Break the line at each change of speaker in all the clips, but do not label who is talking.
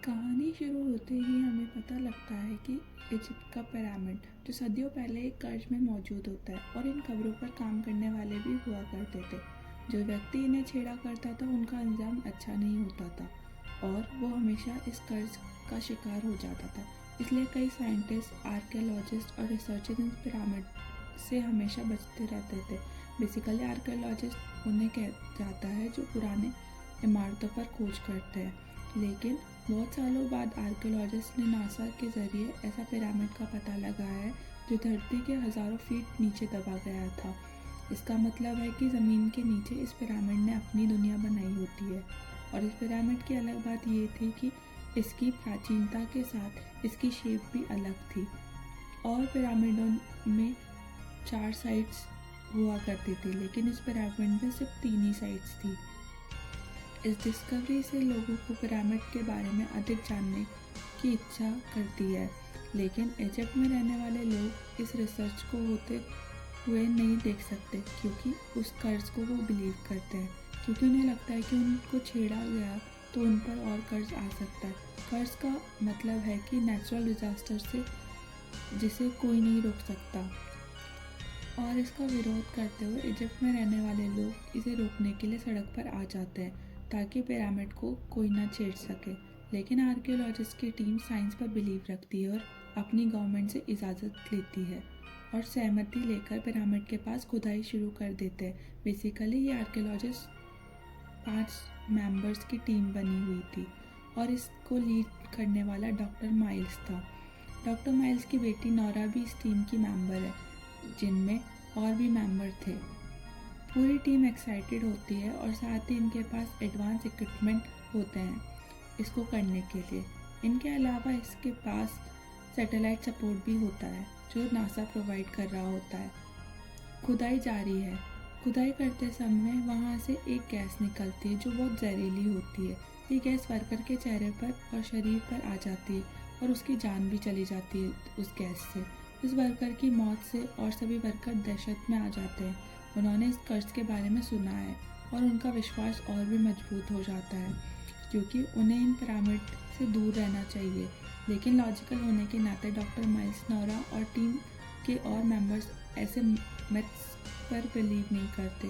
कहानी शुरू होते ही हमें पता लगता है कि इजिप्ट का पिरामिड जो सदियों पहले एक कर्ज में मौजूद होता है और इन कब्रों पर काम करने वाले भी हुआ करते थे। जो व्यक्ति इन्हें छेड़ा करता था उनका अंजाम अच्छा नहीं होता था और वो हमेशा इस कर्ज का शिकार हो जाता था। इसलिए कई साइंटिस्ट, आर्कियोलॉजिस्ट और रिसर्चर इन पिरामिड से हमेशा बचते रहते थे। बेसिकली आर्कियोलॉजिस्ट उन्हें कहा जाता है जो पुराने इमारतों पर खोज करते हैं। लेकिन बहुत सालों बाद आर्कियोलॉजिस्ट ने नासा के ज़रिए ऐसा पिरामिड का पता लगाया है जो धरती के हज़ारों फीट नीचे दबा गया था। इसका मतलब है कि ज़मीन के नीचे इस पिरामिड ने अपनी दुनिया बनाई होती है। और इस पिरामिड की अलग बात ये थी कि इसकी प्राचीनता के साथ इसकी शेप भी अलग थी। और पिरामिडों में 4 साइड्स हुआ करती थी, लेकिन इस पिरामिड में सिर्फ 3 ही साइड्स थी। इस डिस्कवरी से लोगों को पिरामिड के बारे में अधिक जानने की इच्छा करती है, लेकिन इजिप्ट में रहने वाले लोग इस रिसर्च को होते हुए नहीं देख सकते क्योंकि उस कर्ज को वो बिलीव करते हैं, क्योंकि उन्हें लगता है कि उनको छेड़ा गया तो उन पर और कर्ज आ सकता है। कर्ज का मतलब है कि नेचुरल डिजास्टर से जिसे कोई नहीं रोक सकता। और इसका विरोध करते हुए इजिप्ट में रहने वाले लोग इसे रोकने के लिए सड़क पर आ जाते हैं ताकि पिरामिड को कोई ना छेड़ सके। लेकिन आर्कियोलॉजिस्ट की टीम साइंस पर बिलीव रखती है और अपनी गवर्नमेंट से इजाज़त लेती है और सहमति लेकर पिरामिड के पास खुदाई शुरू कर देते हैं। बेसिकली ये आर्कियोलॉजिस्ट 5 मेंबर्स की टीम बनी हुई थी और इसको लीड करने वाला डॉक्टर माइल्स था। डॉक्टर माइल्स की बेटी नोरा भी इस टीम की मेंबर है, जिनमें और भी मेंबर थे। पूरी टीम एक्साइटेड होती है और साथ ही इनके पास एडवांस इक्विपमेंट होते हैं इसको करने के लिए। इनके अलावा इसके पास सैटेलाइट सपोर्ट भी होता है जो नासा प्रोवाइड कर रहा होता है। खुदाई जारी है। खुदाई करते समय वहाँ से एक गैस निकलती है जो बहुत जहरीली होती है। ये गैस वर्कर के चेहरे पर और शरीर पर आ जाती है और उसकी जान भी चली जाती है उस गैस से। इस वर्कर की मौत से और सभी वर्कर दहशत में आ जाते हैं। उन्होंने इस कर्ज के बारे में सुना है और उनका विश्वास और भी मजबूत हो जाता है क्योंकि उन्हें इन पिरामिड से दूर रहना चाहिए। लेकिन लॉजिकल होने के नाते डॉक्टर माइल्स, नोरा और टीम के और मेंबर्स ऐसे मिथ्स पर बिलीव नहीं करते।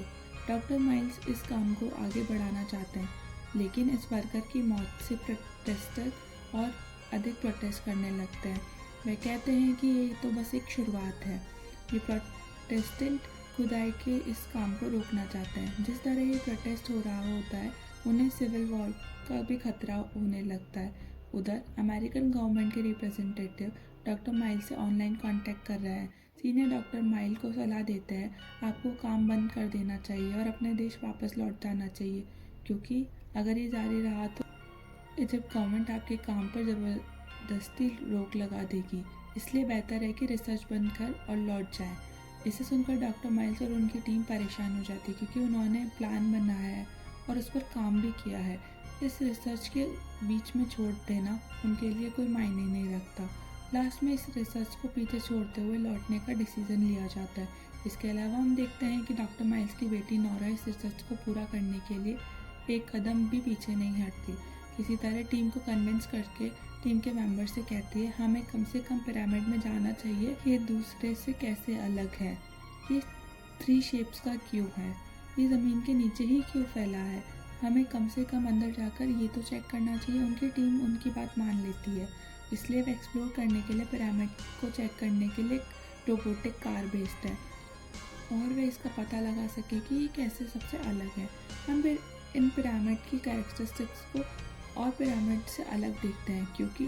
डॉक्टर माइल्स इस काम को आगे बढ़ाना चाहते हैं, लेकिन इस वर्कर की मौत से प्रोटेस्टर और अधिक प्रोटेस्ट करने लगते हैं। वे कहते हैं कि ये तो बस एक शुरुआत है। ये प्रोटेस्टेंट खुदाई के इस काम को रोकना चाहते हैं। जिस तरह ये प्रोटेस्ट हो रहा होता है उन्हें सिविल वॉर का भी खतरा होने लगता है। उधर अमेरिकन गवर्नमेंट के रिप्रेजेंटेटिव डॉक्टर माइल से ऑनलाइन कांटेक्ट कर रहे हैं। सीनियर डॉक्टर माइल को सलाह देते हैं आपको काम बंद कर देना चाहिए और अपने देश वापस लौट जाना चाहिए, क्योंकि अगर ये जारी रहा तो इजिप्ट गवर्नमेंट आपके काम पर ज़बरदस्ती रोक लगा देगी। इसलिए बेहतर है कि रिसर्च बंद कर और लौट जाए। इसे सुनकर डॉक्टर माइल्स और उनकी टीम परेशान हो जाती है क्योंकि उन्होंने प्लान बनाया है और उस पर काम भी किया है। इस रिसर्च के बीच में छोड़ देना उनके लिए कोई मायने नहीं रखता। लास्ट में इस रिसर्च को पीछे छोड़ते हुए लौटने का डिसीजन लिया जाता है। इसके अलावा हम देखते हैं कि डॉक्टर माइल्स की बेटी नोरा इस रिसर्च को पूरा करने के लिए एक कदम भी पीछे नहीं हटती। किसी तरह टीम को कन्विंस करके टीम के मेंबर से कहती है हमें कम से कम पिरामिड में जाना चाहिए, ये दूसरे से कैसे अलग है, ये 3 शेप्स का क्यों है, ये ज़मीन के नीचे ही क्यों फैला है, हमें कम से कम अंदर जाकर ये तो चेक करना चाहिए। उनकी टीम उनकी बात मान लेती है, इसलिए वे एक्सप्लोर करने के लिए पिरामिड को चेक करने के लिए रोबोटिक कार भेजते हैं और वे इसका पता लगा सके कि ये कैसे सबसे अलग है। हम इन पिरामिड की कैरेक्टरिस्टिक्स को और पिरामिड से अलग देखते हैं क्योंकि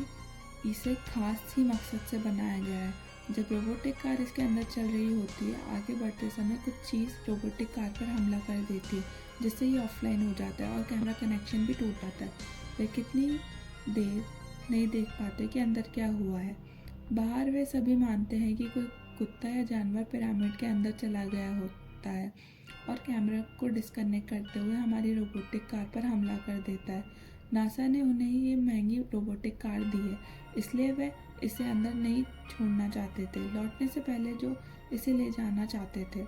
इसे खास ही मकसद से बनाया गया है। जब रोबोटिक कार इसके अंदर चल रही होती है, आगे बढ़ते समय कुछ चीज़ रोबोटिक कार पर हमला कर देती है जिससे ये ऑफलाइन हो जाता है और कैमरा कनेक्शन भी टूट जाता है। वे कितनी देर नहीं देख पाते कि अंदर क्या हुआ है। बाहर वे सभी मानते हैं कि कोई कुत्ता या जानवर पिरामिड के अंदर चला गया होता है और कैमरा को डिस्कनेक्ट करते हुए हमारी रोबोटिक कार पर हमला कर देता है। नासा ने उन्हें ये महंगी रोबोटिक कार दी है, इसलिए वे इसे अंदर नहीं छोड़ना चाहते थे। लौटने से पहले जो इसे ले जाना चाहते थे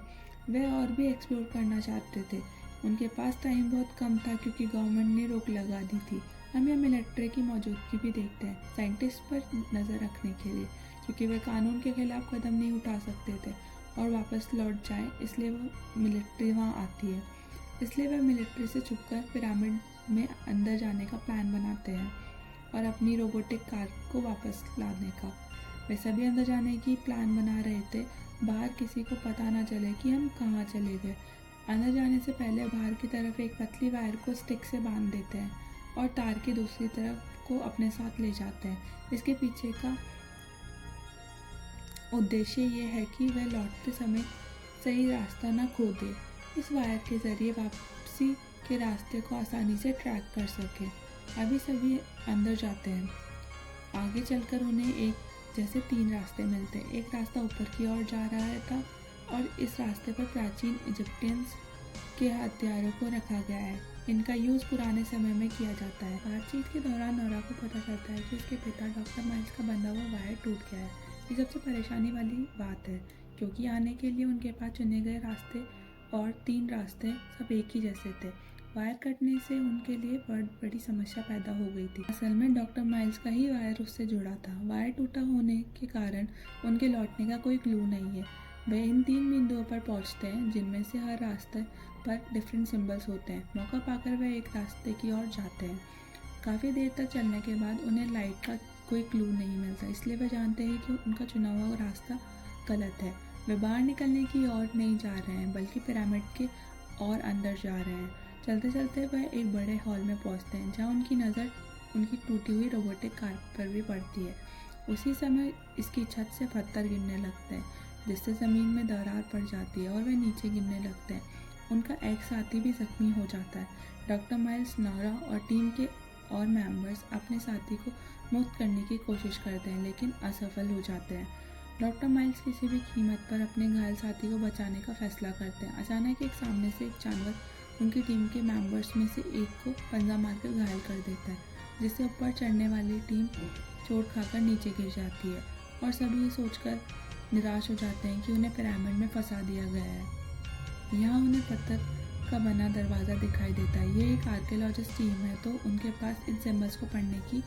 वे और भी एक्सप्लोर करना चाहते थे। उनके पास टाइम बहुत कम था क्योंकि गवर्नमेंट ने रोक लगा दी थी। हम यहाँ मिलिट्री की मौजूदगी भी देखते हैं साइंटिस्ट पर नज़र रखने के लिए, क्योंकि वे कानून के खिलाफ कदम नहीं उठा सकते थे और वापस लौट जाएं, इसलिए वो मिलिट्री वहाँ आती है। इसलिए वे मिलिट्री से छुपकर पिरामिड में अंदर जाने का प्लान बनाते हैं और अपनी रोबोटिक कार को वापस लाने का। वे सभी अंदर जाने की प्लान बना रहे थे, बाहर किसी को पता ना चले कि हम कहाँ चले गए। अंदर जाने से पहले बाहर की तरफ एक पतली वायर को स्टिक से बांध देते हैं और तार की दूसरी तरफ को अपने साथ ले जाते हैं। इसके पीछे का उद्देश्य ये है कि वह लौटते समय सही रास्ता न खो दे, इस वायर के ज़रिए वापसी के रास्ते को आसानी से ट्रैक कर सके। अभी सभी अंदर जाते हैं। आगे चलकर उन्हें एक जैसे 3 रास्ते मिलते हैं। एक रास्ता ऊपर की ओर जा रहा था और इस रास्ते पर प्राचीन इजिप्टियंस के हथियारों को रखा गया है। इनका यूज़ पुराने समय में किया जाता है। बातचीत के दौरान नोरा को पता चलता है कि उसके पिता डॉक्टर माइल्स का बंधा हुआ वायर टूट गया है। ये सबसे परेशानी वाली बात है, क्योंकि आने के लिए उनके पास चुने गए रास्ते और 3 रास्ते सब एक ही जैसे थे। वायर कटने से उनके लिए बड़ी समस्या पैदा हो गई थी। असल में डॉक्टर माइल्स का ही वायर उससे जुड़ा था। वायर टूटा होने के कारण उनके लौटने का कोई क्लू नहीं है। वे इन 3 बिंदुओं पर पहुंचते हैं, जिनमें से हर रास्ते पर डिफरेंट सिंबल्स होते हैं। मौका पाकर वे एक रास्ते की ओर जाते हैं। काफ़ी देर तक चलने के बाद उन्हें लाइट का कोई क्लू नहीं मिलता, इसलिए वे जानते हैं कि उनका चुना हुआ रास्ता गलत है। वे बाहर निकलने की ओर नहीं जा रहे हैं, बल्कि पिरामिड के और अंदर जा रहे हैं। चलते चलते वह एक बड़े हॉल में पहुंचते हैं, जहां उनकी नज़र उनकी टूटी हुई रोबोटिक कार पर भी पड़ती है। उसी समय इसकी छत से पत्थर गिरने लगते हैं, जिससे ज़मीन में दरार पड़ जाती है और वे नीचे गिरने लगते हैं। उनका एक साथी भी जख्मी हो जाता है। डॉक्टर माइल्स, नोरा और टीम के और मेंबर्स अपने साथी को मुक्त करने की कोशिश करते हैं, लेकिन असफल हो जाते हैं। डॉक्टर माइल्स किसी भी कीमत पर अपने घायल साथी को बचाने का फैसला करते हैं। अचानक एक सामने से एक जानवर उनकी टीम के मेंबर्स में से एक को पंजा मारकर घायल कर देता है, जिससे ऊपर चढ़ने वाली टीम चोट खाकर नीचे गिर जाती है और सभी ये सोचकर निराश हो जाते हैं कि उन्हें पिरामिड में फंसा दिया गया है। यहाँ उन्हें पत्थर का बना दरवाज़ा दिखाई देता है। ये एक आर्कियोलॉजिस्ट टीम है, तो उनके पास इन सिंबल्स को पढ़ने की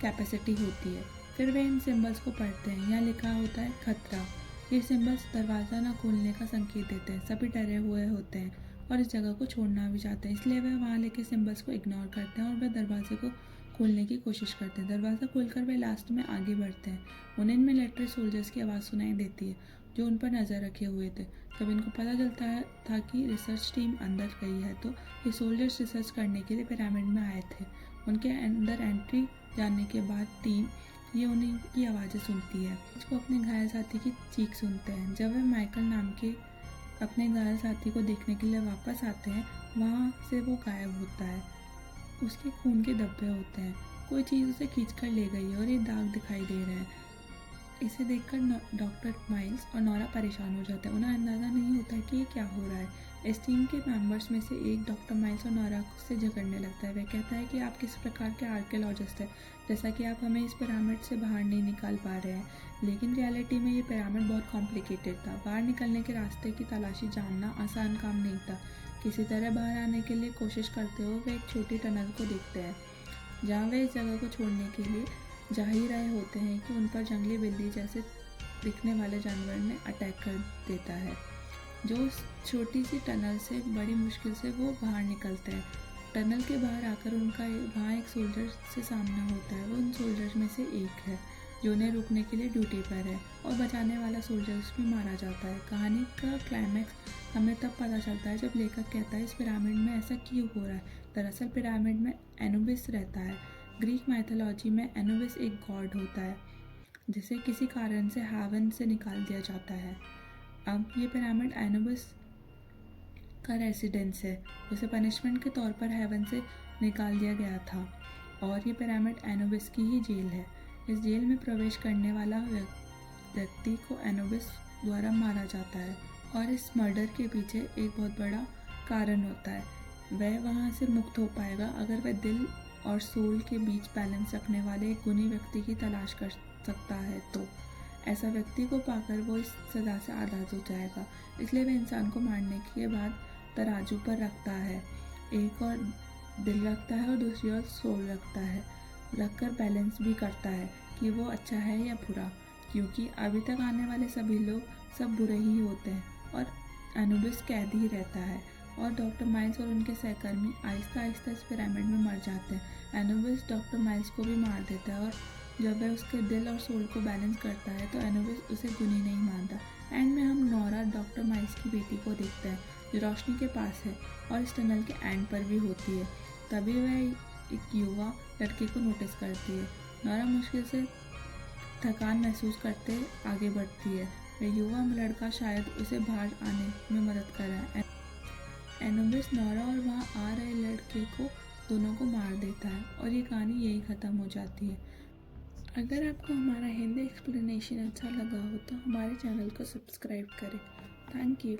कैपेसिटी होती है। फिर वे इन सिंबल्स को पढ़ते हैं। यहाँ लिखा होता है खतरा। ये सिंबल्स दरवाज़ा न खोलने का संकेत देते हैं। सभी डरे हुए होते हैं और इस जगह को छोड़ना भी चाहते हैं, इसलिए वे वहाँ लिखे सिंबल्स को इग्नोर करते हैं और वे दरवाजे को खोलने की कोशिश करते हैं। दरवाज़ा खोलकर वे लास्ट में आगे बढ़ते हैं। उन्हें इनमें मिलिट्री सोल्जर्स की आवाज़ सुनाई देती है, जो उन पर नज़र रखे हुए थे। जब इनको पता चलता था कि रिसर्च टीम अंदर गई है, तो ये सोल्जर्स रिसर्च करने के लिए पिरामिड में आए थे। उनके अंदर एंट्री जाने के बाद टीम ये उन्हीं की आवाज़ें सुनती है। इसको अपने घायल साथी की चीख सुनते हैं। जब वे माइकल नाम के अपने घायल साथी को देखने के लिए वापस आते हैं, वहाँ से वो गायब होता है। उसके खून के धब्बे होते हैं। कोई चीज़ उसे खींचकर ले गई है और ये दाग दिखाई दे रहे हैं। इसे देखकर डॉक्टर माइल्स और नोरा परेशान हो जाते हैं। उन्हें अंदाज़ा नहीं होता है कि ये क्या हो रहा है। इस टीम के मेंबर्स में से एक डॉक्टर माइल्स और नोरा से झगड़ने लगता है। वह कहता है कि आप किस प्रकार के आर्कियोलॉजिस्ट हैं, जैसा कि आप हमें इस पिरामिड से बाहर नहीं निकाल पा रहे हैं। लेकिन रियलिटी में ये पिरामिड बहुत कॉम्प्लिकेटेड था। बाहर निकलने के रास्ते की तलाशी जानना आसान काम नहीं था। किसी तरह बाहर आने के लिए कोशिश करते हुए वे एक छोटी टनल को देखते हैं, जहाँ वे इस जगह को छोड़ने के लिए जा ही रहे होते हैं कि उन पर जंगली बिल्ली जैसे दिखने वाले जानवर ने अटैक कर देता है। जो उस छोटी सी टनल से बड़ी मुश्किल से वो बाहर निकलते हैं। टनल के बाहर आकर उनका वहाँ एक सोल्जर से सामना होता है। वो उन सोल्जर्स में से एक है जो उन्हें रोकने के लिए ड्यूटी पर है, और बचाने वाला सोल्जर्स भी मारा जाता है। कहानी का क्लाइमैक्स हमें तब पता चलता है जब लेखक कहता है इस पिरामिड में ऐसा क्यों हो रहा है। दरअसल पिरामिड में एनुबिस रहता है। ग्रीक माइथोलॉजी में एनुबिस एक गॉड होता है, जिसे किसी कारण से हेवन से निकाल दिया जाता है। अब ये पिरामिड एनुबिस का रेसिडेंस है। उसे पनिशमेंट के तौर पर हेवन से निकाल दिया गया था, और ये पिरामिड एनुबिस की ही जेल है। इस जेल में प्रवेश करने वाला व्यक्ति को एनुबिस द्वारा मारा जाता है, और इस मर्डर के पीछे एक बहुत बड़ा कारण होता है। वह वहाँ से मुक्त हो पाएगा अगर वह दिल और सोल के बीच बैलेंस रखने वाले एक गुणी व्यक्ति की तलाश कर सकता है। तो ऐसा व्यक्ति को पाकर वो इस सज़ा से आज़ाद हो जाएगा। इसलिए वह इंसान को मारने के बाद तराजू पर रखता है। एक और दिल रखता है और दूसरी ओर सोल रखता है, रखकर बैलेंस भी करता है कि वो अच्छा है या बुरा, क्योंकि अभी तक आने वाले सभी लोग सब बुरे ही होते हैं और एनुबिस कैद ही रहता है। और डॉक्टर माइल्स और उनके सहकर्मी आहिस्ता आहिस्ता इस पिरामिड में मर जाते हैं। एनुबिस डॉक्टर माइल्स को भी मार देता है और जब वह उसके दिल और सोल को बैलेंस करता है तो एनुबिस उसे गुनी नहीं मानता। एंड में हम नोरा डॉक्टर माइल्स की बेटी को देखते हैं जो रोशनी के पास है और इस टनल के एंड पर भी होती है। तभी वह एक युवा लड़के को नोटिस करती है। नोरा मुश्किल से थकान महसूस करते आगे बढ़ती है। वह युवा लड़का शायद उसे बाहर आने में मदद कर रहा है। एनुबिस नोरा और वहाँ आ रहे लड़के को दोनों को मार देता है और ये कहानी यही ख़त्म हो जाती है। अगर आपको हमारा हिंदी एक्सप्लेनेशन अच्छा लगा हो तो हमारे चैनल को सब्सक्राइब करें। Thank you.